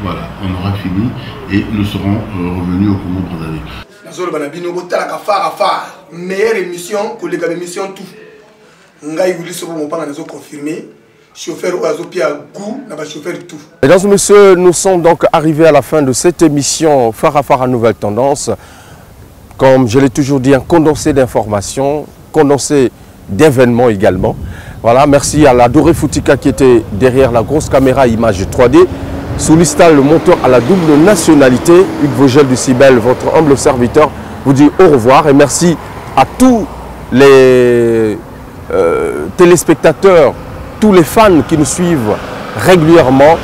voilà, on aura fini et nous serons revenus au Congo-Brazzaville. Meilleure émission que les émissions tout. Ngai Willy Sobo Mopanga nous confirmé. Chauffeur Oazopia Gou, n'a pas chauffeur tout. Mesdames et messieurs, nous sommes donc arrivés à la fin de cette émission Farafara Nouvelle Tendance. Comme je l'ai toujours dit, un condensé d'informations, condensé d'événements également. Voilà, merci à la Doré Foutika qui était derrière la grosse caméra image 3D. Sous l'istal, le monteur à la double nationalité, Hugues Vogel du Cibel, votre humble serviteur, vous dit au revoir et merci à tous les téléspectateurs, tous les fans qui nous suivent régulièrement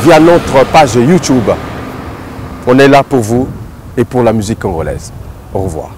via notre page YouTube. On est là pour vous et pour la musique congolaise. Au revoir.